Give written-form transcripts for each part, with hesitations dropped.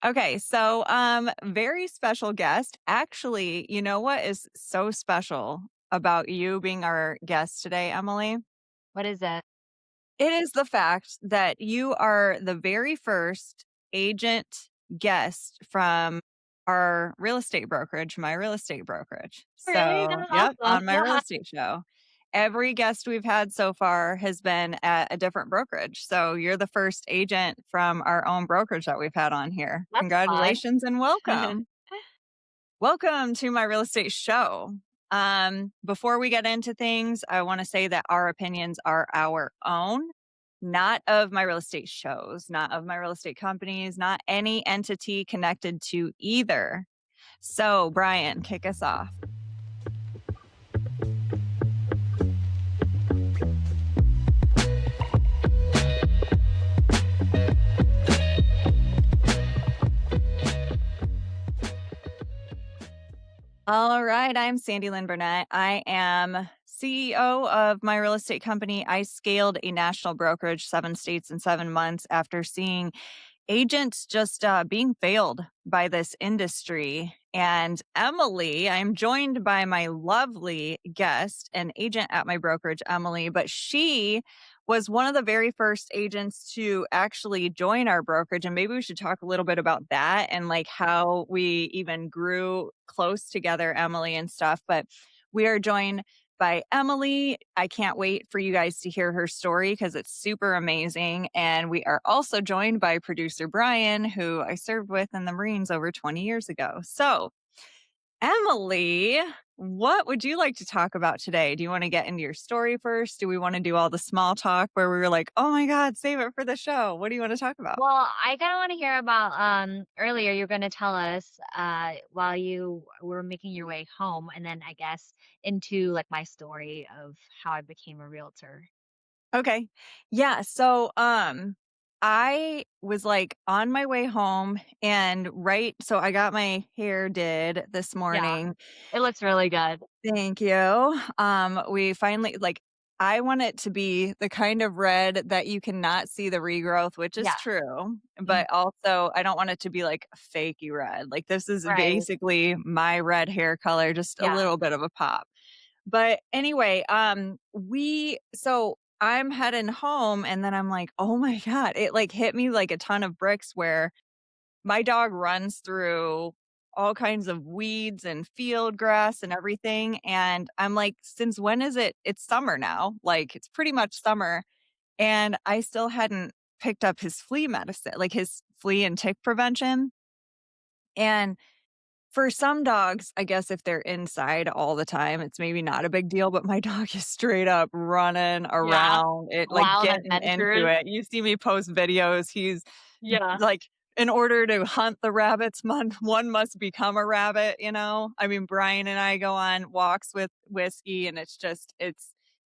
Okay, so very special guest. Actually, you know what is so special about you being our guest today, Emily? What is it? It is the fact that you are the very first agent guest from our real estate brokerage, my real estate brokerage. Really? So, That's yep, awesome. on my real Yeah. estate show. Every guest we've had so far has been at a different brokerage. So, you're the first agent from our own brokerage that we've had on here. That's fun. Congratulations and welcome. Welcome to my real estate show. Before we get into things, I want to say that our opinions are our own, not of my real estate shows, not of my real estate companies, not any entity connected to either. So, Brian, kick us off. All right, I'm Sandi Lyn. I am CEO of my real estate company. I scaled a national brokerage 7 states in 7 months after seeing agents just being failed by this industry. And Emily, I'm joined by my lovely guest, an agent at my brokerage, Emily, but she was one of the very first agents to actually join our brokerage. And maybe we should talk a little bit about that and like how we even grew close together, Emily, and stuff. But we are joined by Emily. I can't wait for you guys to hear her story because it's super amazing. And we are also joined by producer Brian, who I served with in the Marines over 20 years ago. So, Emily, what would you like to talk about today? Do you want to get into your story first? Do we want to do all the small talk where we were like, oh my God, save it for the show? What do you want to talk about? Well, I kind of want to hear about earlier you're going to tell us while you were making your way home and then I guess into like my story of how I became a realtor. Okay. Yeah. So, I was like on my way home and so I got my hair did this Yeah. morning. It looks really good. Thank you. We finally I want it to be the kind of red that you cannot see the regrowth, which is Yeah. true, Mhm. but also I don't want it to be like a fakey red. Like this is Right. basically my red hair color, just a Yeah. little bit of a pop. But anyway, I'm heading home and then I'm like, "Oh my God." It like hit me like a ton of bricks where my dog runs through all kinds of weeds and field grass and everything. And I'm like, since when is it? It's summer now. Like it's pretty much summer. And I still hadn't picked up his flea medicine, like his flea and tick prevention. And for some dogs, I guess if they're inside all the time, it's maybe not a big deal, but my dog is straight up running Yeah. around it, like Wild getting into adventures. it. You see me post videos. He's Yeah. like, in order to hunt the rabbits, one must become a rabbit, you know? I mean, Brian and I go on walks with Whiskey and it's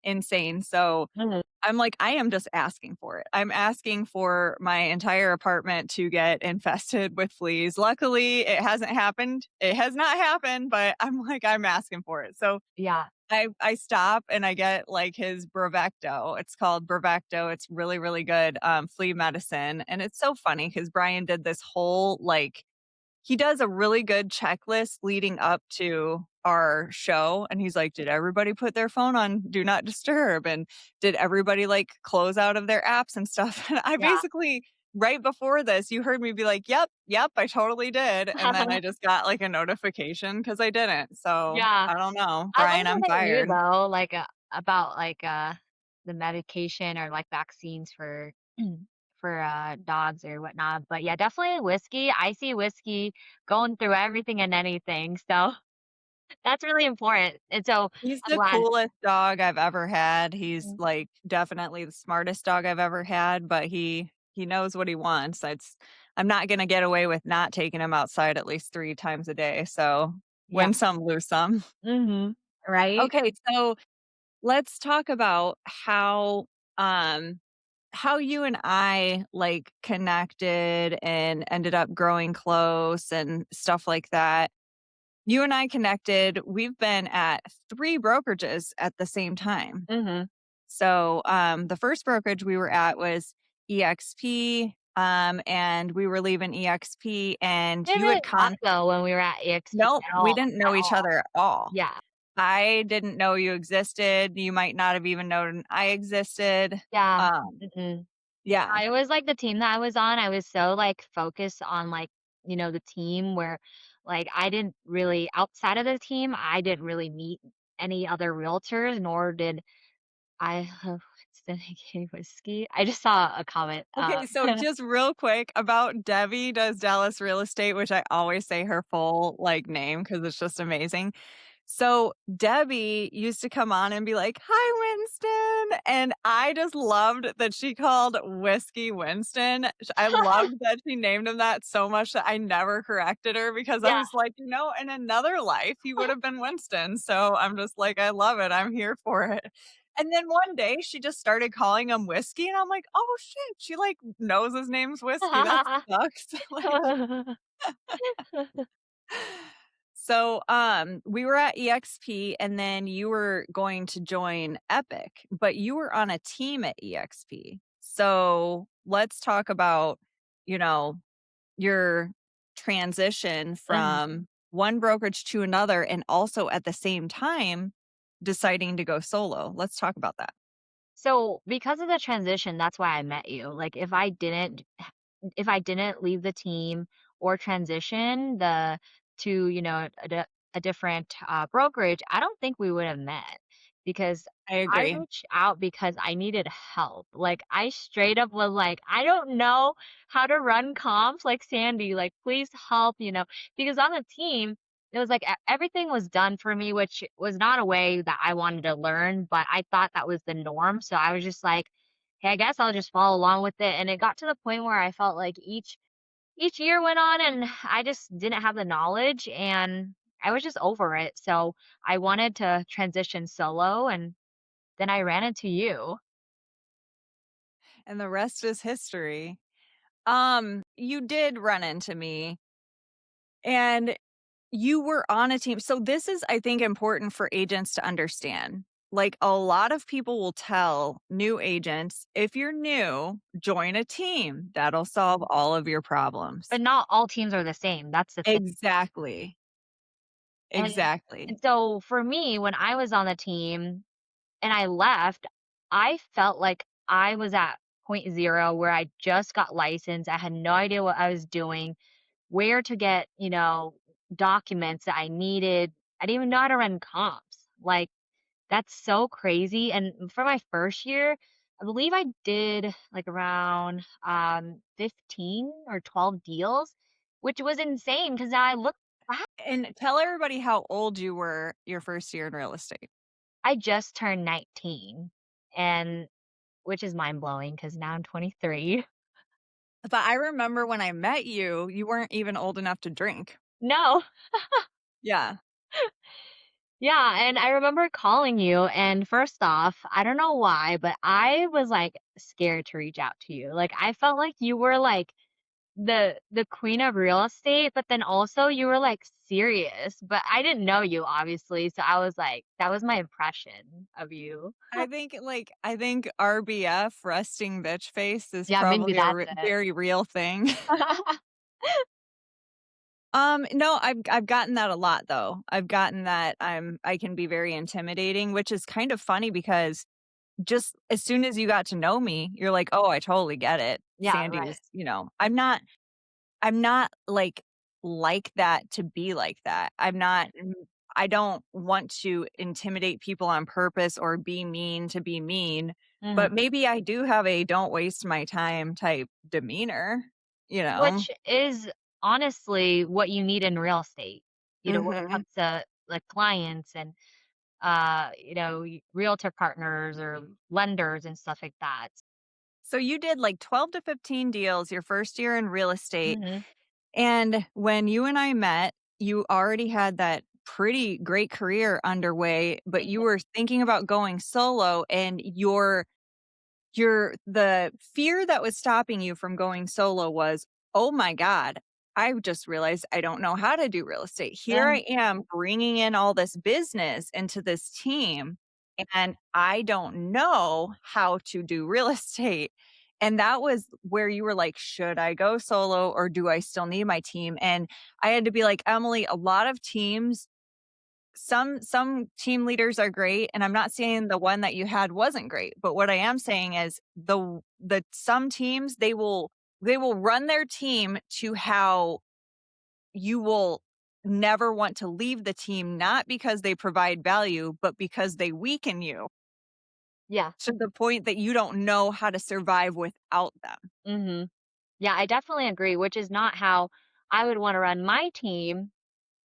insane. So Mhm. I'm like, I am just asking for it. I'm asking for my entire apartment to get infested with fleas. Luckily, it hasn't happened. It has not happened, but I'm like, I'm asking for it. So Yeah. I stop and I get like his Bravecto. It's called Bravecto. It's really, really good flea medicine. And it's so funny because Brian did this whole like he does a really good checklist leading up to our show, and he's like, "Did everybody put their phone on do not disturb? And did everybody, like, close out of their apps and stuff?" And I Yeah. basically right before this, you heard me be like, "Yep, yep, I totally did," and then I just got, like, a notification because I didn't, so Yeah. I don't know. I Brian, wish I'm that I knew fired. though, like, about, like, the medication or, like, vaccines for for, dogs or whatnot, but yeah, definitely whiskey. I see whiskey going through everything and anything, so that's really important, and so He's I'm the glad. coolest dog I've ever had. He's, Mm, like, definitely the smartest dog I've ever had, but he knows what he wants. I'm not gonna get away with not taking him outside at least 3 times a day, so yeah. win some, lose some. Mhm. Right? Okay, so let's talk about um, how you and I, like, connected and ended up growing close and stuff like that. You and I connected, we've been at 3 brokerages at the same time. Mhm. So, the first brokerage we were at was EXP. and we were leaving EXP, and We didn't you really had talk con though when we were at EXP nope, at we all, didn't at know each all. other at all. Yeah. I didn't know you existed. You might not have even known I existed. Yeah. Um, Mm-mm. yeah. It was, like, the team that I was on, I was so, like, focused on, like, the team where, like, I didn't really outside of the team, I didn't really meet any other realtors, nor did I Cindy whiskey. I just saw a comment, Okay, so just real quick about Debbie Does Dallas Real Estate, which I always say her full, like, name because it's just amazing. So Debbie used to come on and be like, "Hi, Winston," and I just loved that she called whiskey Winston. I loved that she named him that so much that I never corrected her because I Yeah. was like, in another life, he would have been Winston. So I'm just like, I love it. I'm here for it. And then one day she just started calling him whiskey, and I'm like, "Oh shit, she like knows his name's whiskey. That sucks." Like So, we were at EXP and then you were going to join Epic, but you were on a team at EXP. So, let's talk about, you know, your transition from one brokerage to another and also at the same time deciding to go solo. Let's talk about that. So, because of the transition, that's why I met you. Like, if I didn't leave the team or transition to, a different brokerage, I don't think we would have met because I I agree. reached out because I needed help. Like, I straight up was like, I don't know how to run comps like Sandy. Like, please help, because on the team, it was like everything was done for me, which was not a way that I wanted to learn, but I thought that was the norm. So I was just like, hey, I guess I'll just follow along with it. And it got to the point where I felt like each year went on and I just didn't have the knowledge and I was just over it. So I wanted to transition solo and then I ran into you. And the rest is history. You did run into me and you were on a team. So this is, I think, important for agents to understand. Like a lot of people will tell new agents, if you're new, join a team. That'll solve all of your problems. But not all teams are the same. That's the thing. Exactly. And Exactly. and so for me, when I was on the team and I left, I felt like I was at point zero where I just got licensed. I had no idea what I was doing, where to get, documents that I needed. I didn't even know how to run comps. Like, that's so crazy. And for my first year, I believe I did like around 15 or 12 deals, which was insane because now I look back, And tell everybody how old you were your first year in real estate. I just turned 19 and which is mind blowing because now I'm 23. But I remember when I met you, you weren't even old enough to drink. No. Yeah. Yeah, and I remember calling you and first off, I don't know why, but I was like scared to reach out to you. Like I felt like you were like the queen of real estate, but then also you were like serious, but I didn't know you obviously, so I was like that was my impression of you. I think RBF, resting bitch face, is Yeah, maybe probably a that's it. very real thing. No, I've gotten that a lot though. I've gotten that I can be very intimidating, which is kind of funny because just as soon as you got to know me, you're like, "Oh, I totally get it." Yeah, right. Sandy's, I'm not like that to be like that. I don't want to intimidate people on purpose or be mean to be mean, but Mhm. maybe I do have a don't waste my time type demeanor, you know? Which is honestly what you need in real estate, when it Mhm. comes to like clients and realtor partners or lenders and stuff like that. So you did like 12 to 15 deals your first year in real estate. Mhm. And when you and I met, you already had that pretty great career underway, but you were thinking about going solo and the fear that was stopping you from going solo was, "Oh my god, I just realized I don't know how to do real estate. Here I Um, am bringing in all this business into this team, and I don't know how to do real estate." And that was where you were like, "Should I go solo or do I still need my team?" And I had to be like, "Emily, a lot of teams, some team leaders are great, and I'm not saying the one that you had wasn't great, but what I am saying is the some teams, they will run their team to how you will never want to leave the team, not because they provide value, but because they weaken you Yeah. to the point that you don't know how to survive without them." Mhm. Yeah, I definitely agree, which is not how I would wanna run my team.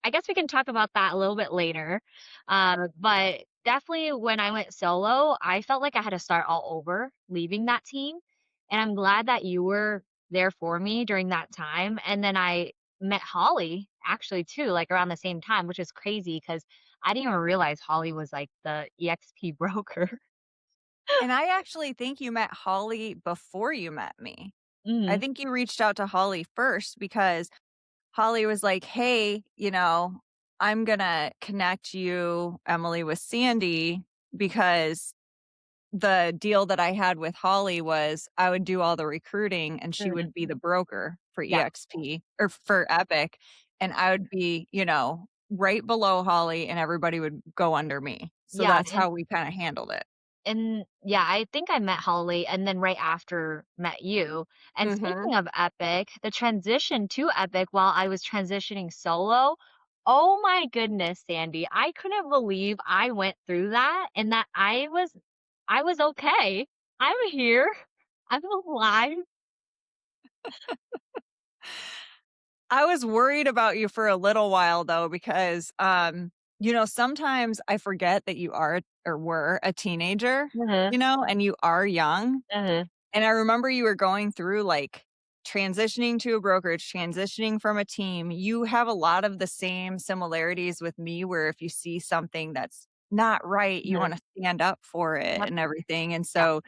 I guess we can talk about that a little bit later. But definitely when I went solo, I felt like I had to start all over leaving that team. And I'm glad that you were there for me during that time. And then I met Holly actually too, like around the same time, which is crazy because I didn't even realize Holly was like the EXP broker. And I actually think you met Holly before you met me. I Hmm. think you reached out to Holly first because Holly was like, "Hey, I'm gonna connect you, Emily, with Sandi because the deal that I had with Holly was I would do all the recruiting and she Hmm. would be the broker for Yeah. EXP or for Epic, and I would be, right below Holly and everybody would go under me." So Yeah. that's how we kinda handled it. And yeah, I think I met Holly and then right after met you. And Mhm. speaking of Epic, the transition to Epic while I was transitioning solo, oh my goodness, Sandy, I couldn't believe I went through that and that I was okay. I'm here. I'm alive. I was worried about you for a little while though, because, sometimes I forget that you are or were a teenager, Uh-huh. and you are young. Uh-huh. And I remember you were going through like transitioning to a brokerage, transitioning from a team. You have a lot of the same similarities with me, where if you see something that's not right, you Uh-huh. want to stand up for it Yep. and everything. And Yeah. so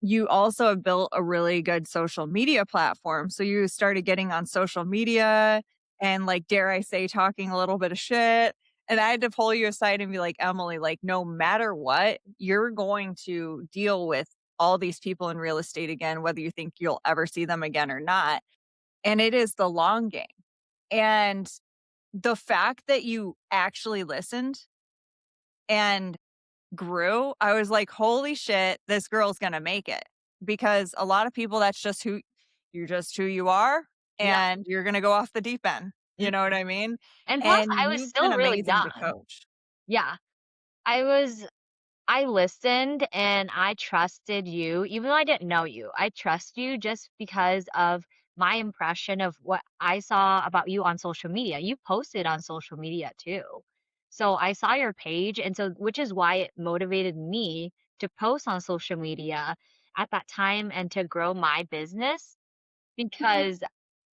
you also have built a really good social media platform. So you started getting on social media and, like, dare I say, talking a little bit of shit. And I had to pull you aside and be like, "Emily, like, no matter what, you're going to deal with all these people in real estate again, whether you think you'll ever see them again or not. And it is the long game." And the fact that you actually listened and grew, I was like, "Holy shit, this girl's gonna make it." Because a lot of people, that's just who you are, Yep. and you're gonna go off the deep end, you know what Mhm. I mean? And plus And I was you've been still really amazing to young. coach. Yeah. I listened and I trusted you, even though I didn't know you. I trust you just because of my impression of what I saw about you on social media. You posted on social media too. So I saw your page. And so, which is why it motivated me to post on social media at that time and to grow my business because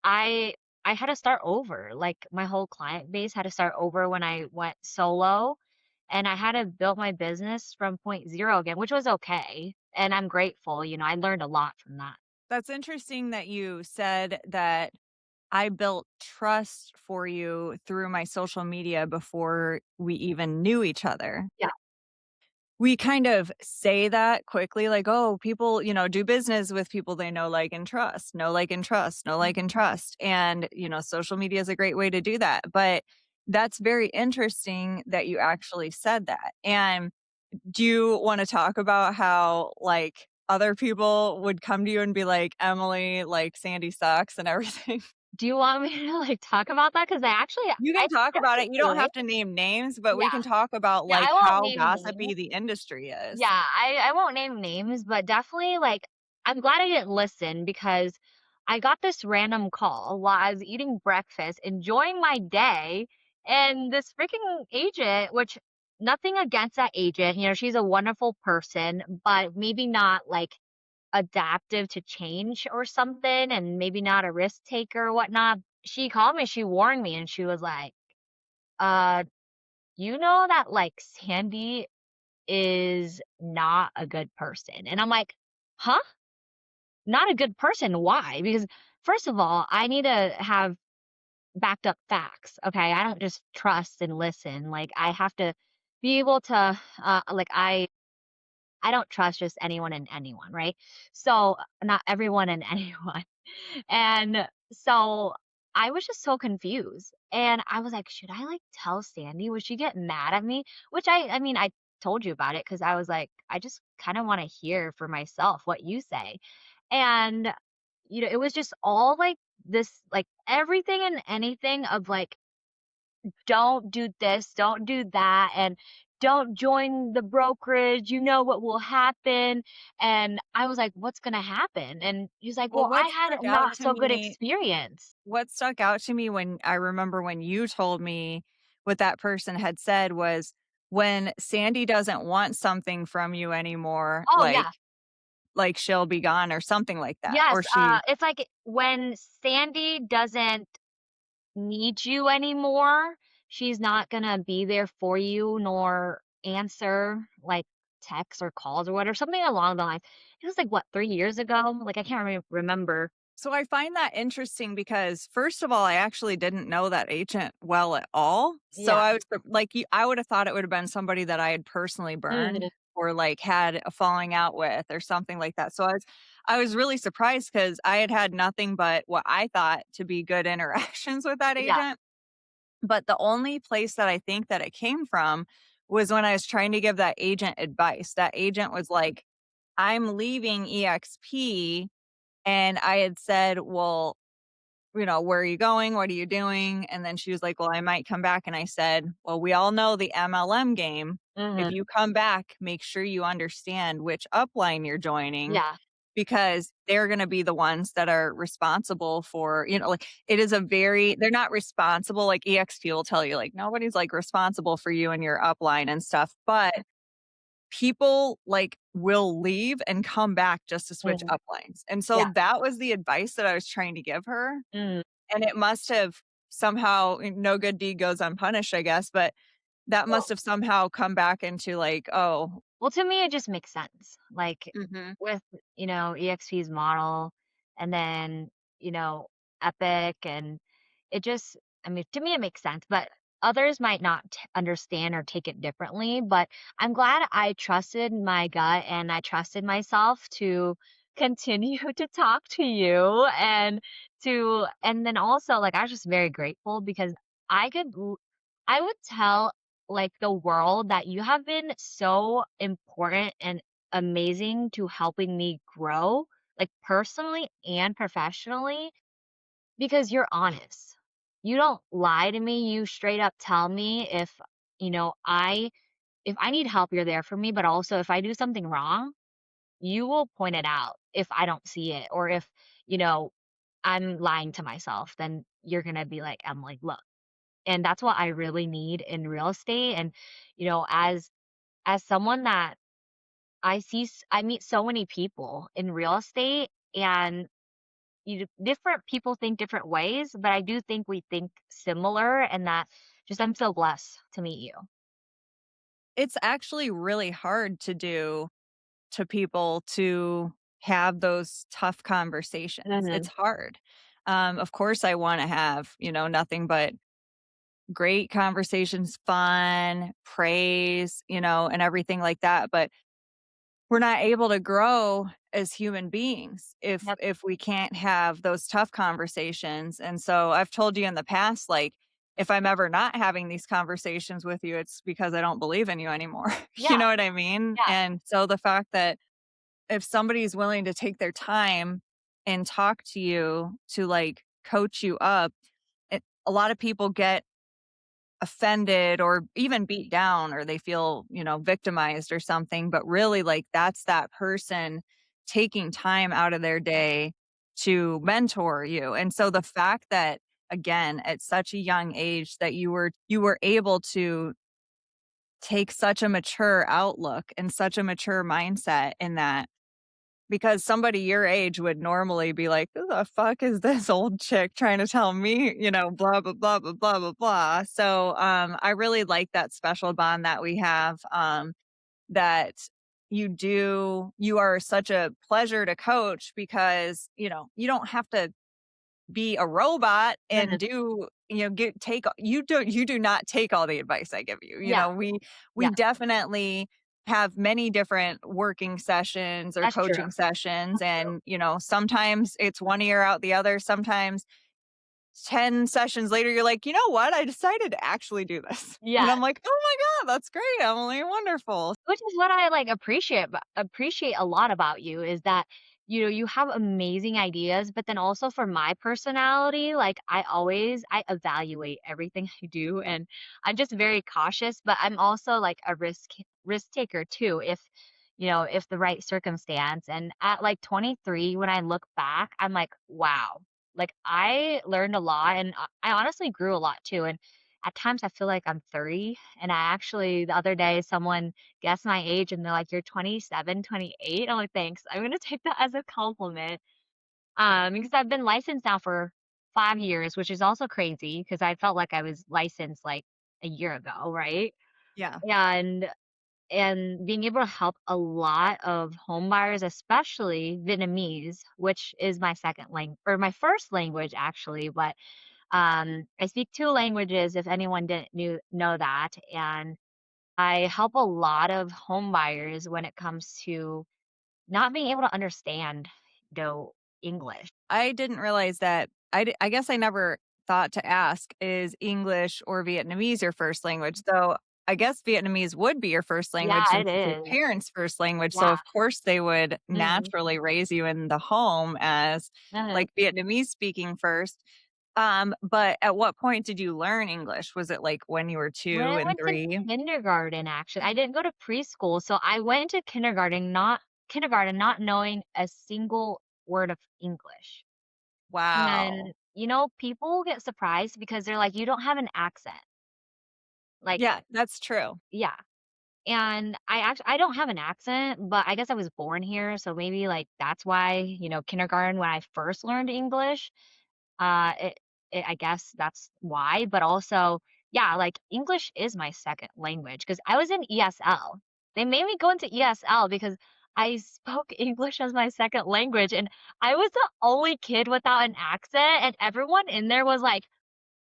I I had to start over. Like my whole client base had to start over when I went solo and I had to build my business from point zero again, which was okay. And I'm grateful, I learned a lot from that. That's interesting that you said that I built trust for you through my social media before we even knew each other. Yeah. We kind of say that quickly, like, "Oh, people, do business with people they know, like, and trust. Know, like, and trust. Know, like, and trust." And, social media is a great way to do that. But that's very interesting that you actually said that. And do you wanna talk about how, like, other people would come to you and be like, "Emily, like, Sandi sucks," and everything? Do you want me to like talk about that? Because You I can talk about definitely it. You feel don't it. have to name names, but we Yeah. can talk about, Yeah. like, I won't how name names. gossipy the industry is. Yeah, I won't name names, but definitely like I'm glad I didn't listen because I got this random call while I was eating breakfast, enjoying my day, and this freaking agent, which nothing against that agent, she's a wonderful person, but maybe not like adaptive to change or something, and maybe not a risk taker or whatnot. She called me, she warned me, and she was like, uh, you know that like Sandy is not a good person. And I'm like, huh? Not a good person. Why? Because first of all, I need to have backed up facts. Okay. I don't just trust and listen. Like I have to be able to, like I don't trust just anyone and anyone, right? So, not everyone and anyone. And so I was just so confused. And I was like, should I like tell Sandy? Would she get mad at me? Which I mean, I told you about it because I was like, I just kind of want to hear for myself what you say. And, it was just all like this, like everything and anything of like, don't do this, don't do that, and don't join the brokerage. You know what will happen. And I was like, what's going to happen? And he's like, Well, well, I had a not so good experience. what stuck out to me when I remember when you told me what that person had said was when Sandy doesn't want something from you anymore, Oh, yeah. like she'll be gone or something like that, Yes, or she. it's like when Sandy doesn't need you anymore, she's not gonna be there for you nor answer, like, texts or calls or whatever, something along the lines. It was, like, what, 3 years ago? Like, I can't remember. So I find that interesting because first of all, I actually didn't know that agent well at all. So Yeah. I was like, I would have thought it would have been somebody that I had personally burned Mhm. or like had a falling out with or something like that. So I was really surprised because I had had nothing but what I thought to be good interactions with that Yeah. agent. But the only place that I think that it came from was when I was trying to give that agent advice. That agent was like, I'm leaving EXP. And I had said, well, where are you going? What are you doing? And then she was like, well, I might come back. And I said, well, we all know the MLM game. If Mhm. you come back, make sure you understand which upline you're joining Yeah. because they're going to be the ones that are responsible for, like it is they're not responsible. Like EXP will tell you, like, nobody's like responsible for you and your upline and stuff. But people, like, will leave and come back just to switch Mhm. uplines, and so Yeah. that was the advice that I was trying to give her, Mm. and it must have somehow no good deed goes unpunished, I guess, but that must Well have somehow come back into, like, oh. Well, to me, it just makes sense. Like Mhm. with, EXP's model and then, you know, Epic and it just, I mean, to me, it makes sense, but others might not understand or take it differently. But I'm glad I trusted my gut and I trusted myself to continue to talk to you and then also, like, I was just very grateful because I would tell like the world that you have been so important and amazing to helping me grow, like personally and professionally, because you're honest. You don't lie to me. You straight up tell me if, you know, I if I need help, you're there for me, but also if I do something wrong, you will point it out if I don't see it or if, you know, I'm lying to myself, then you're going to be like, Emily, look. And that's what I really need in real estate. And, as someone that I meet so many people in real estate and different people think different ways, but I do think we think similar and that just I'm so blessed to meet you. It's actually really hard to do to people to have those tough conversations. It's Mhm. hard. Of course, I wanna have, nothing but great conversations, fun, praise, and everything like that, but we're not able to grow as human beings if Yep. if we can't have those tough conversations. And so I've told you in the past, like, if I'm ever not having these conversations with you, it's because I don't believe in you anymore. You Yeah. know what I mean? Yeah. And so the fact that if somebody's willing to take their time and talk to you to like coach you up, a lot of people get offended or even beat down or they feel, victimized or something, but really like that's that person taking time out of their day to mentor you. And so the fact that again at such a young age that you were able to take such a mature outlook and such a mature mindset in that because somebody your age would normally be like, "Who the fuck is this old chick trying to tell me, blah, blah, blah, blah, blah, blah, blah." So, I really like that special bond that we have, that you are such a pleasure to coach because, you don't have to be a robot and Mhm. do, get take you do not take all the advice I give you. Yeah. We Yeah. definitely have many different working sessions or That's true. coaching sessions. That's true. And, sometimes it's one ear out the other. Sometimes 10 sessions later, you're like, you know what? I decided to actually do this. And Yeah. I'm like, oh my God, that's great, Emily. Wonderful. Which is what I, like, appreciate a lot about you is that, you have amazing ideas, but then also for my personality, like, I evaluate everything I do, and I'm just very cautious, but I'm also, like, a risk taker too if the right circumstance, and at, like, 23, when I look back, I'm like, "Wow." Like, I learned a lot, and I honestly grew a lot too, and at times I feel like I'm 30, and I actually the other day, someone guess my age and they're like, "You're 27, 28." I'm like, "Thanks." I'm gonna take that as a compliment. Because I've been licensed now for 5 years, which is also crazy because I felt like I was licensed like a year ago, right? Yeah. And being able to help a lot of home buyers, especially Vietnamese, which is my second language or my first language actually, but I speak 2 languages if anyone didn't know that, and I help a lot of home buyers when it comes to not being able to understand, English. I didn't realize that. I guess I never thought to ask, is English or Vietnamese your first language? So I guess Vietnamese would be your first language Yeah, it since it's your is. parents' first language. So, Yeah. of course, they would Mhm. naturally raise you in the home as Mhm. like Vietnamese speaking first. But at what point did you learn English? Was it like when you were When 2 I and went to 3? kindergarten, actually, I didn't go to preschool, so I went to kindergarten not knowing a single word of English. Wow. And, people get surprised because they're like, "You don't have an accent." Like, Yeah, that's true. yeah. And I don't have an accent, but I guess I was born here, so maybe, like, that's why, kindergarten when I first learned English, I guess that's why, but also, yeah, like, English is my second language because I was in ESL. They made me go into ESL because I spoke English as my second language, and I was the only kid without an accent, and everyone in there was like,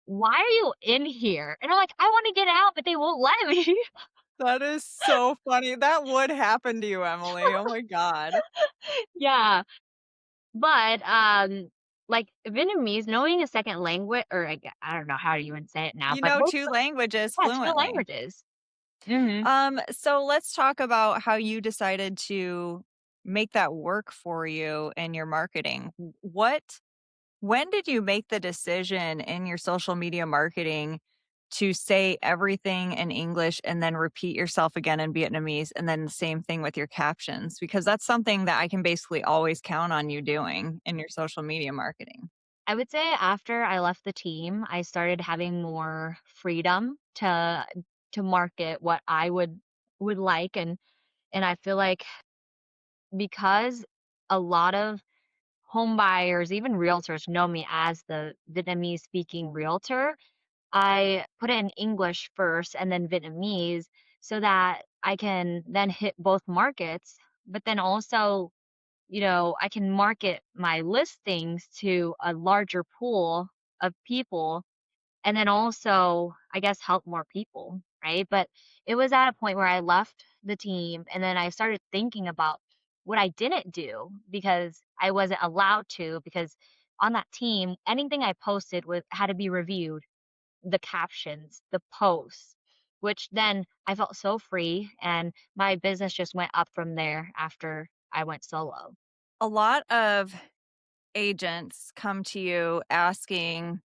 "Why are you in here?" And I'm like, "I wanna get out, but they won't let me." That is so funny. That would happen to you, Emily. Oh my god. Yeah. But, like, Vietnamese, knowing a second language or I don't know how you even say it now, You but know most 2 languages yeah, 2 fluently. languages. Mhm. So let's talk about how you decided to make that work for you in your marketing. When did you make the decision in your social media marketing to say everything in English and then repeat yourself again in Vietnamese and then the same thing with your captions? Because that's something that I can basically always count on you doing in your social media marketing. I would say after I left the team, I started having more freedom to market what I would like, and I feel like because a lot of home buyers, even realtors know me as the Vietnamese speaking realtor, I put it in English first and then Vietnamese so that I can then hit both markets, but then also, I can market my listings to a larger pool of people and then also, I guess, help more people, right? But it was at a point where I left the team and then I started thinking about what I didn't do because I wasn't allowed to because on that team, anything I posted had to be reviewed, the captions, the posts, which then I felt so free and my business just went up from there after I went solo. A lot of agents come to you asking,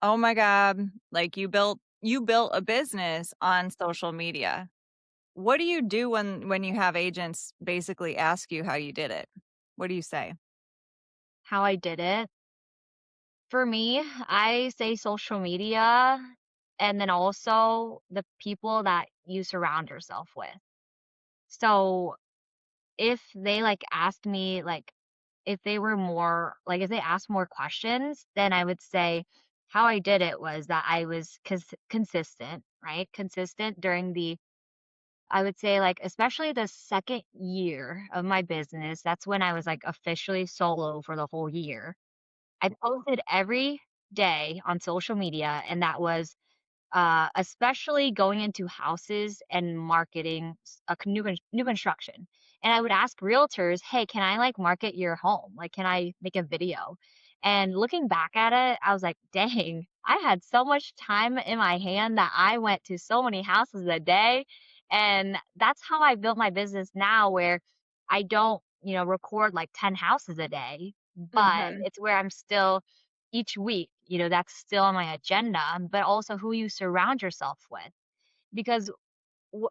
"Oh my god, like you built a business on social media." What do you do when you have agents basically ask you how you did it? What do you say? How I did it? For me, I say social media and then also the people that you surround yourself with. So if they like asked me like if they were more like if they asked more questions, then I would say how I did it was that I was consistent, right? Consistent during the I would say like especially the second year of my business. That's when I was like officially solo for the whole year. I posted every day on social media and that was especially going into houses and marketing new construction. And I would ask realtors, "Hey, can I like market your home? Like, can I make a video?" And looking back at it, I was like, "Dang, I had so much time in my hand that I went to so many houses a day." And that's how I built my business now, where I don't, record like 10 houses a day, but Mhm. it's where I'm still each week, that's still on my agenda, but also who you surround yourself with. Because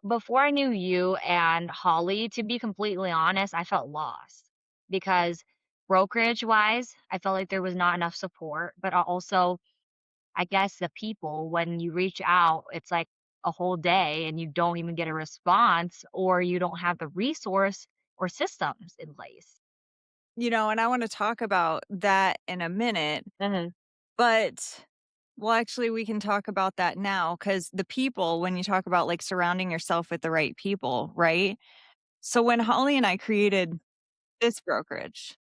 before I knew you and Holly, to be completely honest, I felt lost because brokerage wise, I felt like there was not enough support, but also, I guess the people, when you reach out, it's like a whole day and you don't even get a response or you don't have the resource or systems in place. And I wanna talk about that in a minute, Mhm. but well, actually, we can talk about that now because the people, when you talk about, like, surrounding yourself with the right people, right? So when Holly and I created this brokerage,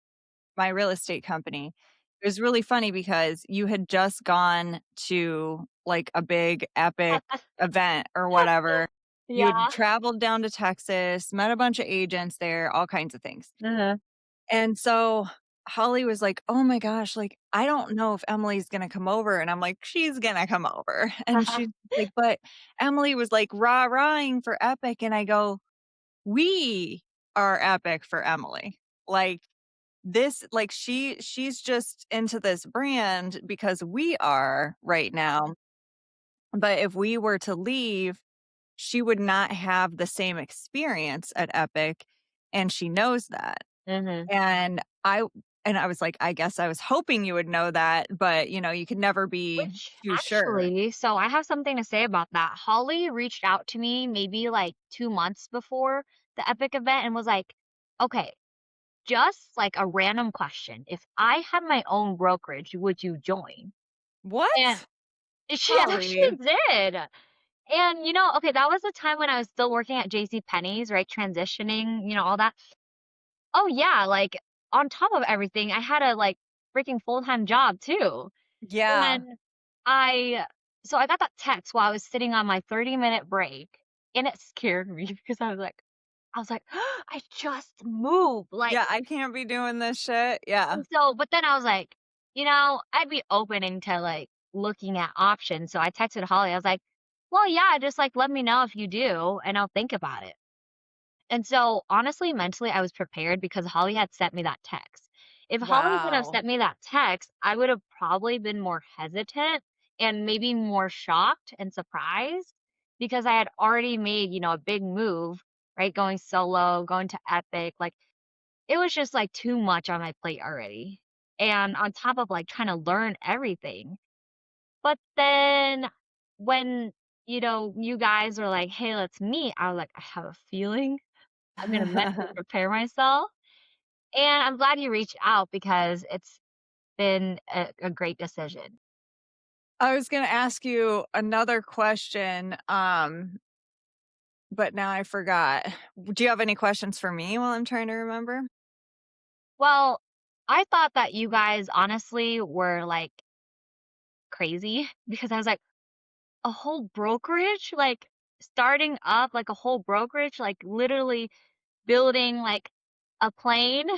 my real estate company, it was really funny because you had just gone to, like, a big epic event or whatever. You had Yeah. traveled down to Texas, met a bunch of agents there, all kinds of things. Mhm. And so Holly was like, "Oh my gosh, like, I don't know if Emily's gonna come over." And I'm like, "She's gonna come over." And she's like, "But Emily was, like, rah-rahing for Epic." And I go, "We are Epic for Emily." Like, she's just into this brand because we are right now. But if we were to leave, she would not have the same experience at Epic, and she knows that. Mhm. And I was like, "I guess I was hoping you would know that, but, you could never be Which too sure." actually, so I have something to say about that. Holly reached out to me maybe like 2 months before the Epic event and was like, okay, just like a random question. If I had my own brokerage, would you join? And "What? she Holly?" actually did. And okay, that was the time when I was still working at JC Penney's, right? Transitioning, all that. Oh yeah, like on top of everything, I had a like freaking full-time job too. Yeah. And I so I got that text while I was sitting on my 30-minute break, and it scared me because I was like, "I just moved," like, Yeah, I can't be doing this shit. Yeah. and so but then I was like, I'd be opening to, like, looking at options, so I texted Holly, I was like, "Well, yeah, just, like, let me know if you do, and I'll think about it." And so, honestly, mentally, I was prepared because Holly had sent me that text. If Holly didn't have Wow. sent me that text, I would have probably been more hesitant and maybe more shocked and surprised because I had already made, a big move, right? Going solo, going to Epic. Like, it was just like too much on my plate already. And on top of like trying to learn everything. But then when, you guys are like, hey, let's meet, I was like, I have a feeling I'm gonna mentally prepare myself, and I'm glad you reached out because it's been a great decision. I was gonna ask you another question, but now I forgot. Do you have any questions for me while I'm trying to remember? Well, I thought that you guys honestly were, like, crazy because I was like, "A whole brokerage? Like, starting up, like, a whole brokerage? Like, literally building, like, a plane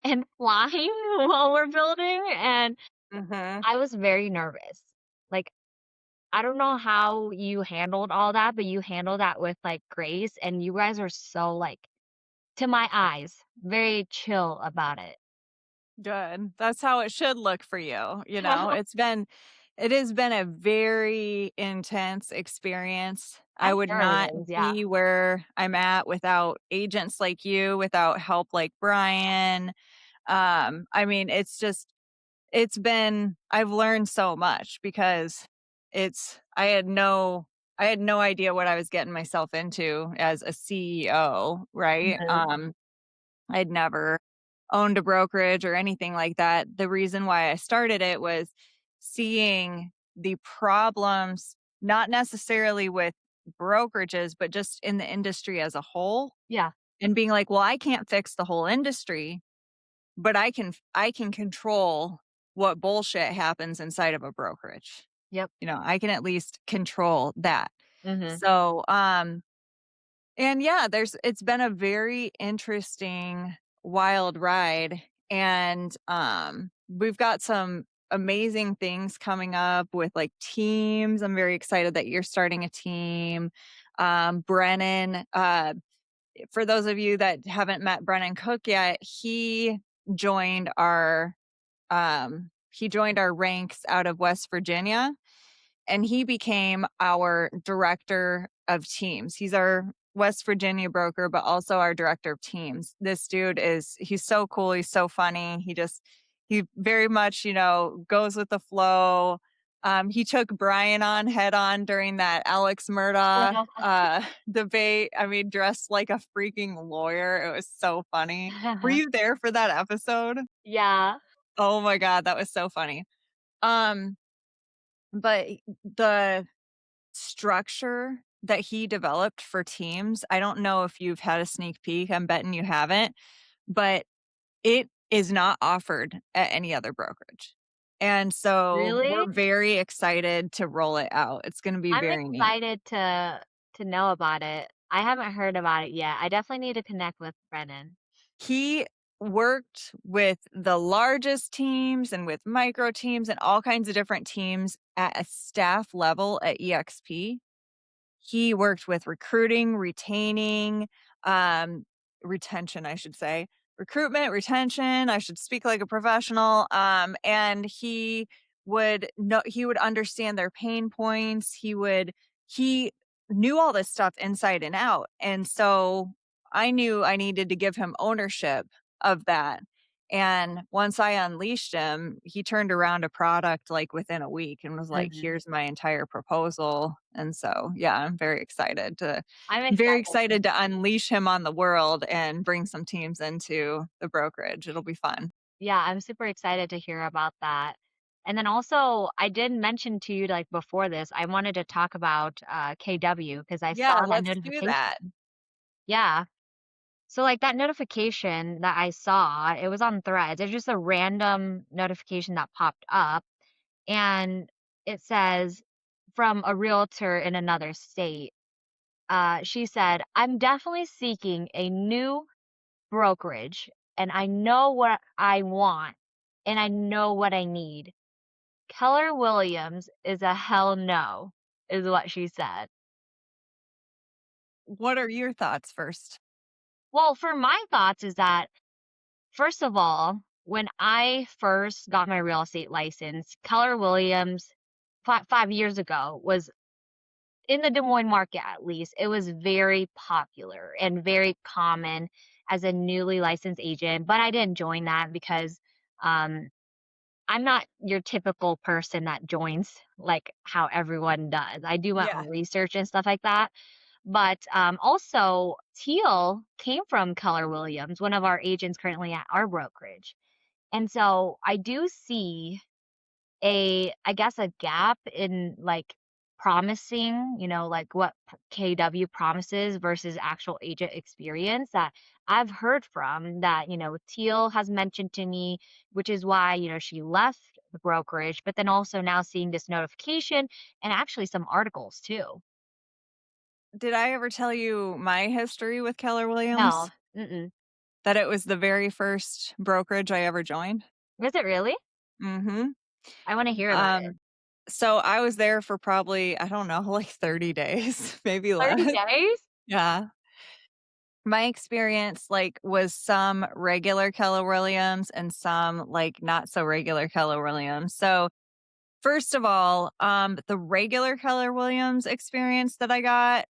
and flying while we're building?" And Mhm. I was very nervous. Like, I don't know how you handled all that, but you handled that with, like, grace, and you guys are so, like, to my eyes, very chill about it. Good. That's how it should look for you, you know? It has been a very intense experience. I I'm would sure it not is, yeah. be where I'm at without agents like you, without help like Brian. I mean, I've learned so much because it's I had no idea what I was getting myself into as a CEO, right? Mhm. I'd never owned a brokerage or anything like that. The reason why I started it was seeing the problems, not necessarily with brokerages, but just in the industry as a whole, Yeah. and being like, well, I can't fix the whole industry, but I can control what bullshit happens inside of a brokerage. Yep. I can at least control that. Mhm. So, and yeah, it's been a very interesting, wild ride. And we've got some amazing things coming up with like teams. I'm very excited that you're starting a team. Brennan, for those of you that haven't met Brennan Cook yet, joined our he joined our ranks out of West Virginia, and he became our director of teams. He's our West Virginia broker, but also our director of teams. This dude he's so cool. He's so funny. He very much, goes with the flow. He took Brian on head on during that Alex Murdaugh debate. I mean, dressed like a freaking lawyer. It was so funny. Were you there for that episode? Yeah. Oh my God, that was so funny. Um, but the structure that he developed for teams, I don't know if you've had a sneak peek. I'm betting you haven't, but it is not offered at any other brokerage. And so Really? we're very excited to roll it out. It's going to be I'm very neat. excited to know about it. I haven't heard about it yet. I definitely need to connect with Brennan. He worked with the largest teams and with micro teams and all kinds of different teams at a staff level at EXP. He worked with recruiting, um, retention, I should say, recruitment, retention. I should speak like a professional. And he would understand their pain points. He knew all this stuff inside and out. And so I knew I needed to give him ownership of that. And once I unleashed him, he turned around a product like within a week and was like, Mhm. here's my entire proposal. And so, yeah, I'm very excited. excited to unleash him on the world and bring some teams into the brokerage. It'll be fun. Yeah, I'm super excited to hear about that. And then also, I did mention to you like before this, I wanted to talk about KW because I Yeah, saw that let's do that. notification. Yeah. So like that notification that I saw, it was on Threads. It's just a random notification that popped up and it says from a realtor in another state. She said, "I'm definitely seeking a new brokerage and I know what I want and I know what I need. Keller Williams is a hell no," is what she said. What are your thoughts first? Well, for my thoughts is that, first of all, when I first got my real estate license, Keller Williams 5 years ago was in the Des Moines market at least, it was very popular and very common as a newly licensed agent. But I didn't join that because um, I'm not your typical person that joins like how everyone does. I do my Yeah. own research and stuff like that. But also, Teal came from Keller Williams, one of our agents currently at our brokerage. And so I do see I guess, a gap in like promising, like what KW promises versus actual agent experience that I've heard from that, Teal has mentioned to me, which is why, she left the brokerage, but then also now seeing this notification and actually some articles too. Did I ever tell you my history with Keller Williams? No. Mm-mm. That it was the very first brokerage I ever joined? Is it really? Mhm. I want to hear about it. Um, so I was there for probably, I don't know, like 30 days, maybe 30 less. days? Yeah. My experience, like, was some regular Keller Williams and some, like, not so regular Keller Williams. So, first of all, the regular Keller Williams experience that I got,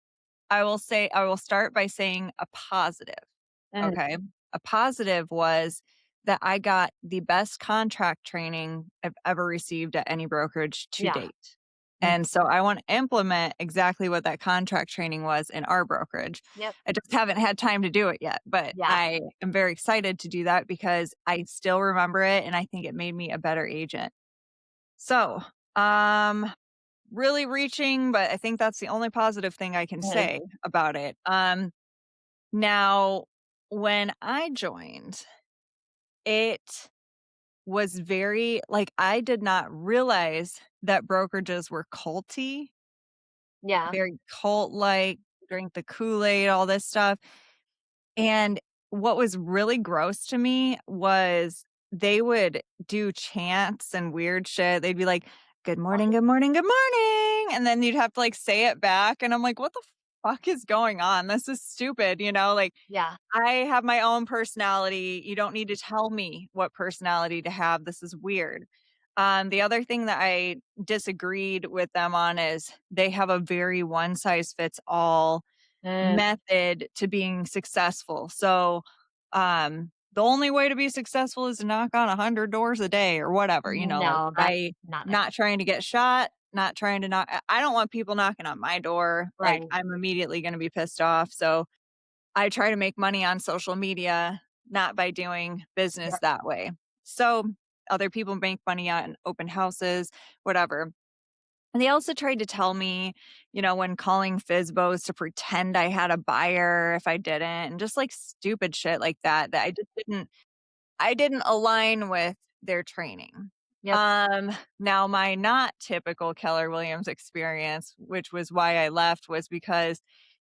I will start by saying a positive, Mhm. okay? A positive was that I got the best contract training I've ever received at any brokerage to Yeah. date. Mhm. And so I want to implement exactly what that contract training was in our brokerage. Yep. I just haven't had time to do it yet, but Yeah. I am very excited to do that because I still remember it and I think it made me a better agent. So, um, really reaching, but I think that's the only positive thing I can Mhm. say about it. Now when I joined, it was very like, I did not realize that brokerages were culty, Yeah. very cult-like, drink the Kool-Aid, all this stuff. And what was really gross to me was they would do chants and weird shit. They'd be like, "Good morning, good morning, good morning," and then you'd have to, like, say it back, and I'm like, "What the fuck is going on? This is stupid," Like, Yeah. I have my own personality. You don't need to tell me what personality to have. This is weird. The other thing that I disagreed with them on is they have a very one size fits all Mm, method to being successful. So, the only way to be successful is to knock on 100 doors a day or whatever, like no, that's I not the not trying to get shot, not trying to knock I don't want people knocking on my door. Like right. I'm immediately going to be pissed off. So, I try to make money on social media, not by doing business Yep. that way. So, other people make money on open houses, whatever. And they also tried to tell me, when calling FSBOs to pretend I had a buyer if I didn't, and just like stupid shit like that, that I didn't align with their training. Yep. Now my not typical Keller Williams experience, which was why I left, was because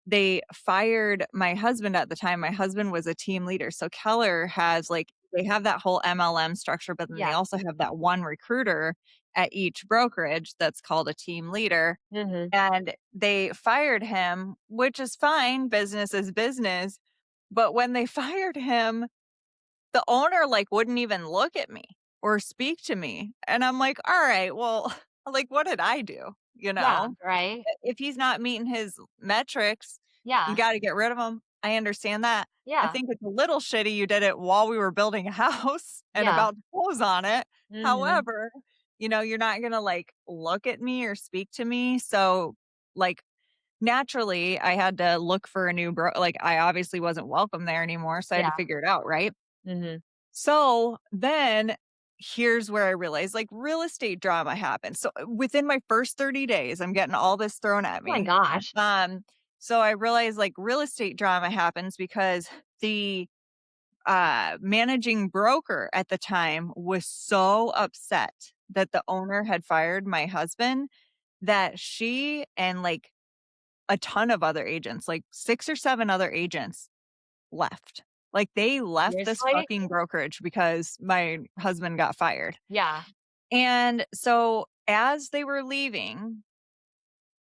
they fired my husband at the time. My husband was a team leader. So Keller has like they have that whole MLM structure, but then they Yeah. also have that one recruiter at each brokerage that's called a team leader. Mhm. And they fired him, which is fine. Business is business. But when they fired him, the owner, like, wouldn't even look at me or speak to me, and I'm like, "Alright, well, like, what did I do?" You Yeah, know? right? If he's not meeting his metrics, you Yeah. gotta get rid of him. I understand that. I Yeah. think it's a little shitty you did it while we were building a house and Yeah. about to close on it. Mhm. However, you're not gonna, like, look at me or speak to me, so, like, naturally, I had to look for a new like, I obviously wasn't welcome there anymore, so I had to Yeah. figure it out, right? Mhm. So then here's where I realized like real estate drama happens. So within my first 30 days, I'm getting all this thrown at Oh my me. gosh. Um, so I realized like real estate drama happens because the managing broker at the time was so upset that the owner had fired my husband that she and like a ton of other agents, like 6 or 7 other agents left. Like, they left this Seriously? fucking brokerage because my husband got fired. Yeah. And so, as they were leaving,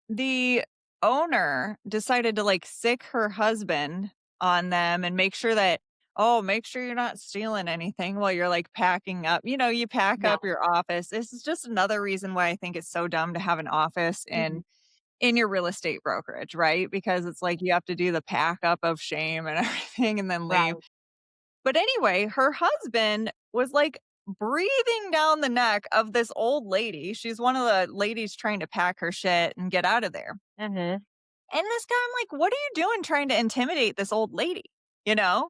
the owner decided to, like, sick her husband on them and make sure that, "Oh, make sure you're not stealing anything while you're, like, packing up." You pack Yeah. up your office. This is just another reason why I think it's so dumb to have an office Mhm. in your real estate brokerage, right? Because it's like you have to do the pack up of shame and everything and then leave. Right. But anyway, her husband was, like, breathing down the neck of this old lady. She's one of the ladies trying to pack her shit and get out of there. Mhm. And this guy, I'm like, "What are you doing trying to intimidate this old lady?" You know?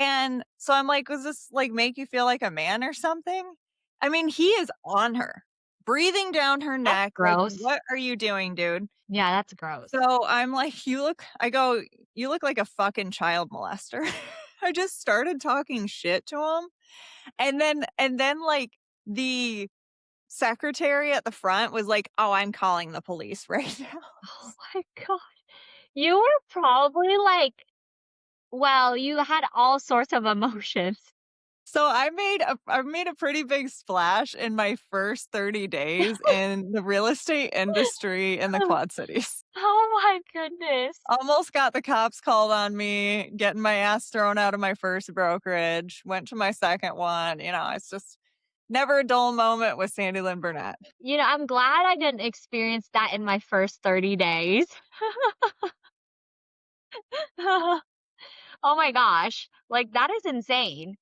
And so I'm like, "Does this, like, make you feel like a man or something?" I mean, he is on her, breathing down her That's neck, like, gross. "What are you doing, dude?" Yeah, that's gross. So I'm like, I go, "You look like a fucking child molester." I just started talking shit to him. And then, like, the secretary at the front was like, "Oh, I'm calling the police right now." Oh my god. You were probably like well, you had all sorts of emotions. So I made a pretty big splash in my first 30 days in the real estate industry in the Quad Cities. Oh my goodness. Almost got the cops called on me, getting my ass thrown out of my first brokerage, went to my second one, it's just never a dull moment with Sandi Lyn Burnett. I'm glad I didn't experience that in my first 30 days. Oh my gosh. Like, that is insane.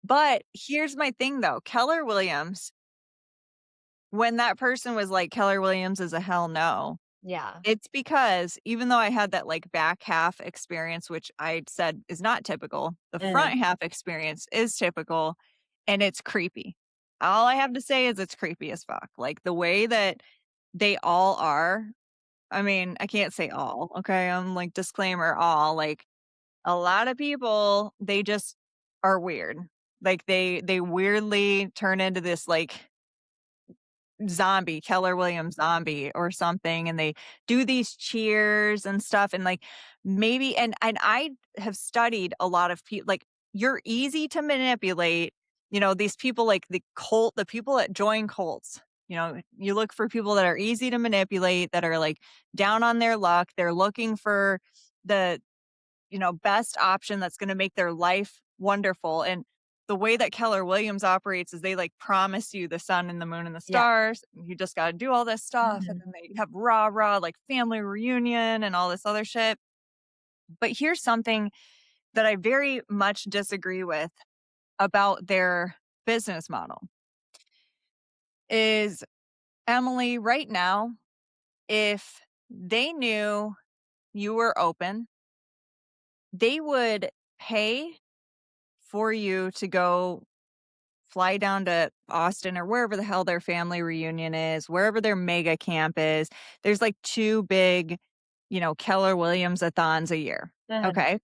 But here's my thing though, Keller Williams, when that person was like, "Keller Williams is a hell no," Yeah. it's because even though I had that, like, back half experience, which I said is not typical, the Mhm. front half experience is typical, and it's creepy. All I have to say is it's creepy as fuck. Like, the way that they all are, I mean, I can't say all, okay? I'm like, disclaimer, all, like, a lot of people, they just are weird. Like, they weirdly turn into this, like, zombie, Keller Williams zombie or something, and they do these cheers and stuff, and, like, maybe and I have studied a lot of people like, you're easy to manipulate, these people like the people that join cults, you look for people that are easy to manipulate, that are, like, down on their luck, they're looking for the best option that's gonna make their life wonderful, and the way that Keller Williams operates is they, like, promise you the sun and the moon and the Yeah. stars, and you just gotta do all this stuff, and Mhm. then they have rah-rah, like, family reunion and all this other shit. But here's something that I very much disagree with about their business model is, Emily, right now, if they knew you were open, they would pay for you to go fly down to Austin or wherever the hell their family reunion is, wherever their mega camp is. There's like 2 big, Keller Williams-a-thons a year, Mhm. okay?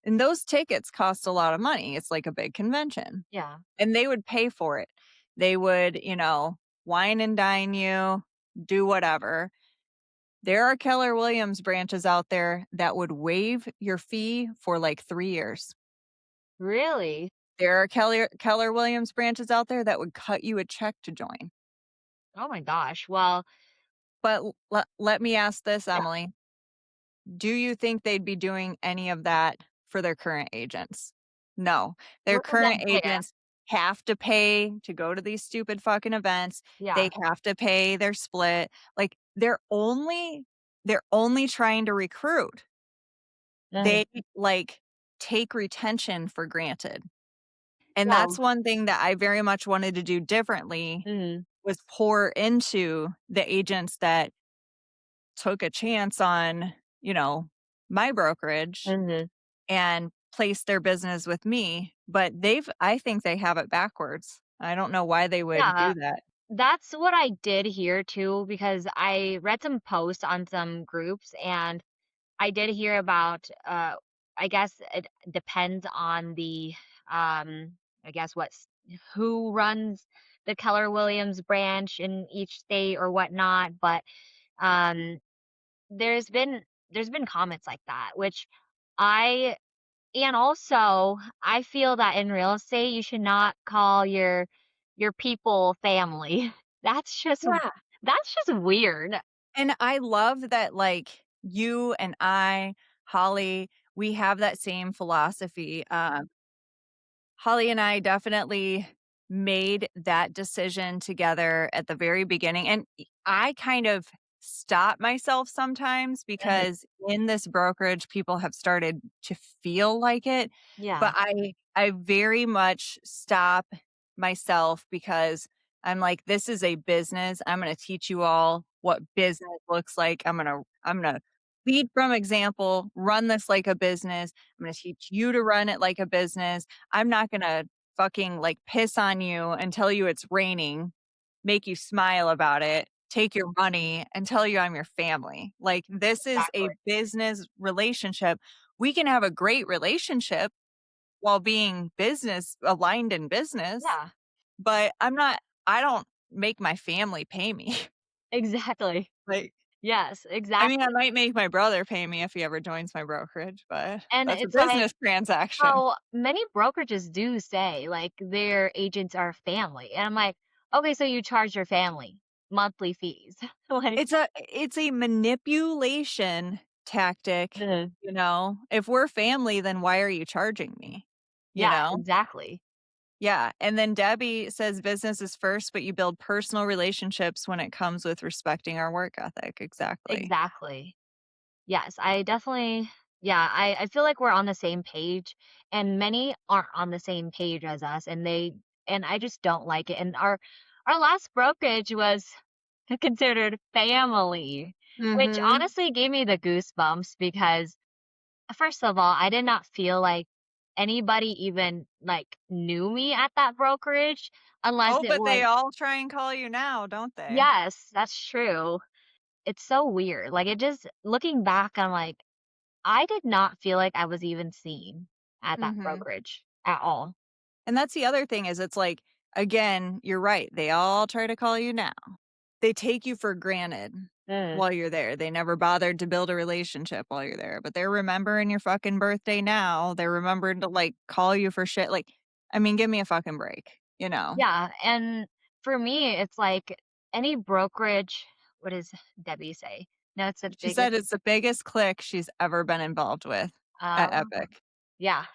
And those tickets cost a lot of money. It's like a big convention, Yeah. and they would pay for it. They would, wine and dine you, do whatever. There are Keller Williams branches out there that would waive your fee for like 3 years. Really? There are Keller Williams branches out there that would cut you a check to join. Oh my gosh. Well, But let me ask this, yeah. Emily. Do you think they'd be doing any of that for their current agents? No. Their Look at that current data. agents have to pay to go to these stupid fucking events. They Yeah. have to pay their split. Like, they're only trying to recruit. Mhm. They, like, take retention for granted. And Yeah. that's one thing that I very much wanted to do differently, Mhm. was pour into the agents that took a chance on, you know, my brokerage Mhm. and placed their business with me, but I think they have it backwards. I don't know why they would Yeah. do that. That's what I did here too, because I read some posts on some groups and I did hear about I guess it depends on the I guess who runs the Keller Williams branch in each state or whatnot, but um there's been there's been comments like that, which I and also I feel that in real estate you should not call your people family. That's just Yeah. that's just weird. And I love that, like, you and I, Holly, we have that same philosophy. Holly and I definitely made that decision together at the very beginning, and I kind of stop myself sometimes Mhm. because in this brokerage, people have started to feel like it, but Yeah. I very much stop myself because I'm like, "This is a business. I'm gonna teach you all what business looks like. I'm gonna lead from example, run this like a business. I'm gonna teach you to run it like a business. I'm not gonna fucking, like, piss on you and tell you it's raining, make you smile about it, take your money, and tell you I'm your family. Like, this is a Exactly. business relationship. We can have a great relationship while being business aligned in business, Yeah. but I don't make my family pay me. Exactly. Like, Yes, I mean, I exactly. might make my brother pay me if he ever joins my brokerage, but And that's a it's like business transaction. how many brokerages do say like their agents are family. And I'm like, okay, so you charge your family monthly fees. Like, It's a manipulation tactic, mhm. If we're family, then why are you charging me? You Yeah, know? exactly. Yeah, and then Debbie says business is first, but you build personal relationships when it comes with respecting our work ethic. Exactly. Exactly. Yes, I definitely yeah, I feel like we're on the same page and many aren't on the same page as us and I just don't like it. And our last brokerage was considered family, which Mhm. honestly gave me the goosebumps because first of all, I did not feel like anybody even like knew me at that brokerage unless Oh, it but was they all try and call you now, don't they? yes, that's true. It's so weird. Like it just looking back, I'm like, I did not feel like I was even seen at that Mhm. brokerage at all. And that's the other thing is it's like, again, you're right. They all try to call you now. They take you for granted Mm. while you're there. They never bothered to build a relationship while you're there, but they're remembering your fucking birthday now. They're remembering to like call you for shit. Like, I mean, give me a fucking break, you know? Yeah, and for me, it's like any brokerage. What does Debbie say? No, it's the She said biggest. it's the biggest click she's ever been involved with at Oh, Epic. yeah.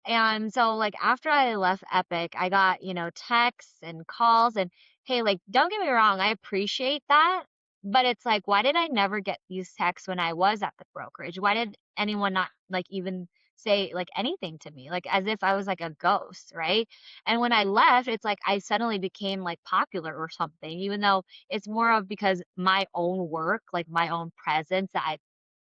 And so, like, after I left Epic, I got, texts and calls. And hey, like, don't get me wrong, I appreciate that. But it's like, why did I never get these texts when I was at the brokerage? Why did anyone not, like, even say, like, anything to me? Like, as if I was like a ghost, right? And when I left, it's like I suddenly became like popular or something, even though it's more of because my own work, like my own presence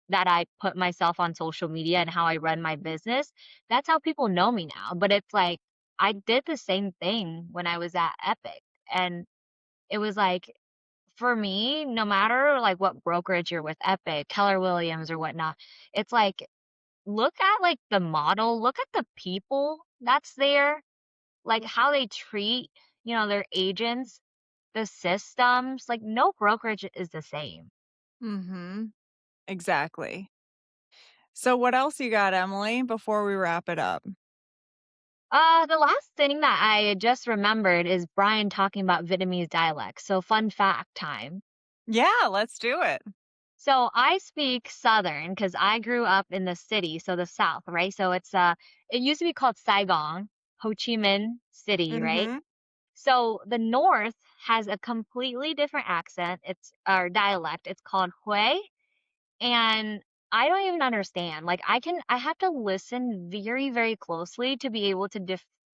that I put myself on social media and how I run my business, that's how people know me now. But it's like I did the same thing when I was at Epic. And it was like for me, no matter like what brokerage you're with, Epic, Keller Williams or whatnot, it's like look at like the model, look at the people that's there, like how they treat, their agents, the systems, like no brokerage is the same. Mhm. Exactly. So what else you got, Emily, before we wrap it up? The last thing that I just remembered is Brian talking about Vietnamese dialects. So, fun fact time. Yeah, let's do it. So, I speak Southern because I grew up in the city, so the South, right? So it used to be called Saigon, Ho Chi Minh City, right? Mhm. So the North has a completely different accent. It's or dialect. It's called Hue, and I don't even understand. Like I have to listen very, very closely to be able to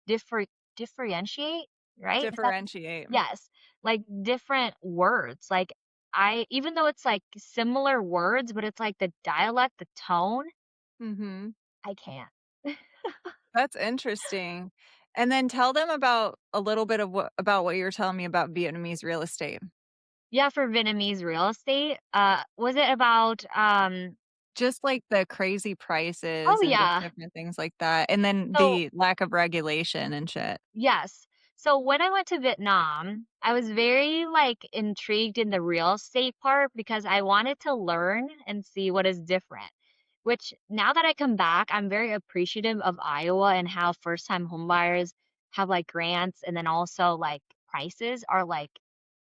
differ, differentiate, right? Is that Differentiate. yes, like different words. Like I even though it's like similar words, but it's like the dialect, the tone, Mhm. I can't. That's interesting. And then tell them about a little bit of what you were telling me about Vietnamese real estate. Yeah, for Vietnamese real estate, was it about Just like the crazy prices oh and just yeah. different things like that, and then So the lack of regulation and shit. yes. So when I went to Vietnam, I was very like intrigued in the real estate part because I wanted to learn and see what is different. Which now that I come back, I'm very appreciative of Iowa and how first time homebuyers have like grants and then also like prices are like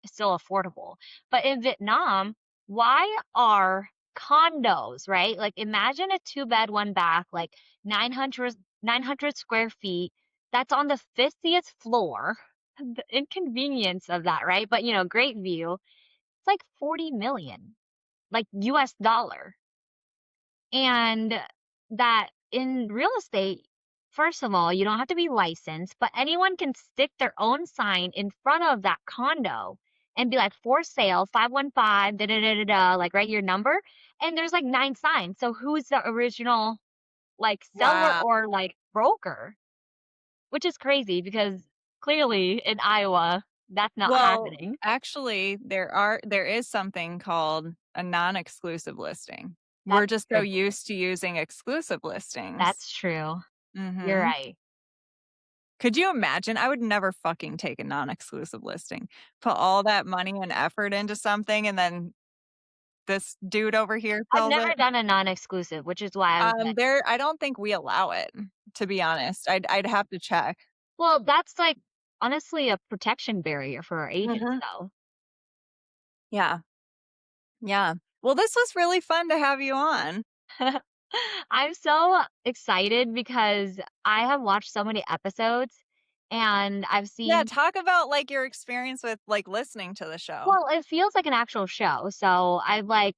still affordable. But in Vietnam, why are condos, right? Like imagine a two bed, one bath, like 900 square feet that's on the 50th floor. The inconvenience of that, right? But great view. It's like 40 million, like US dollar. And that in real estate, first of all, you don't have to be licensed, but anyone can stick their own sign in front of that condo and be like, for sale, 515, da da da da da, like write your number. And there's like 9 signs. So who's the original like seller Wow. or like broker? Which is crazy because clearly in Iowa, that's not Well, happening. actually, there is something called a non-exclusive listing. We're That's just so true. used to using exclusive listings. That's true. You're Mhm. right. Could you imagine? I would never fucking take a non-exclusive listing. Put all that money and effort into something, and then this dude over here I've sells never it. done a non-exclusive, which is why I was like, There I don't think we allow it, to be honest. I'd have to check. well, that's like honestly a protection barrier for our agents, Mhm. though. Yeah, yeah. Well, this was really fun to have you on. I'm so excited because I have watched so many episodes and I've Yeah, seen talk about, like, your experience with, like, listening to the show. well, it feels like an actual show. So I've like,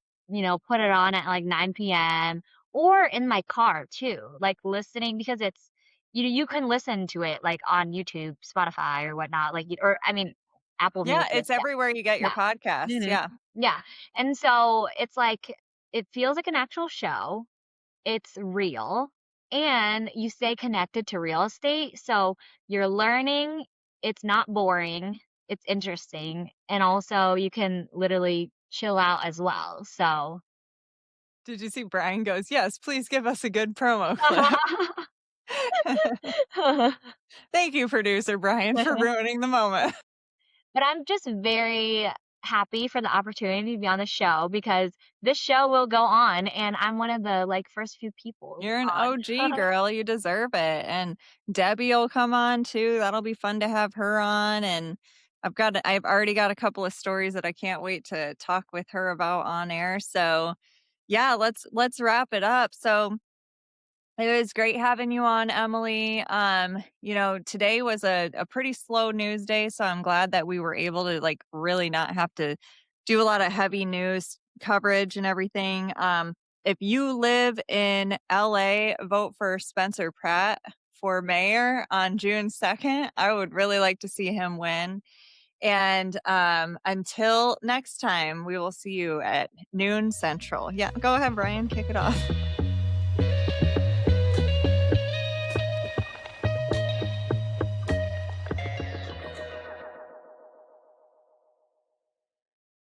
put it on at like 9 p.m. or in my car too, like listening because it's, you can listen to it like on YouTube, Spotify or whatnot, like, or I mean, Apple Yeah, Music. it's everywhere you get your Yeah. podcasts, Yeah. yeah. Yeah. And so it's like, it feels like an actual show. It's real and you stay connected to real estate. So you're learning, it's not boring, it's interesting, and also you can literally chill out as well. So Did you see Brian goes, "Yes, please give us a good promo clip." Thank you, producer Brian, for ruining the moment. But I'm just very happy for the opportunity to be on the show because this show will go on, and I'm one of the, like, first few people You're an on. OG girl, you deserve it, and Debbie will come on too, that'll be fun to have her on, and I've already got a couple of stories that I can't wait to talk with her about on air, so, yeah, let's wrap it up. So it was great having you on, Emily. Today was a pretty slow news day, so I'm glad that we were able to like really not have to do a lot of heavy news coverage and everything. If you live in LA, vote for Spencer Pratt for mayor on June 2nd. I would really like to see him win. And until next time, we will see you at noon central. Yeah, go ahead, Brian, kick it off.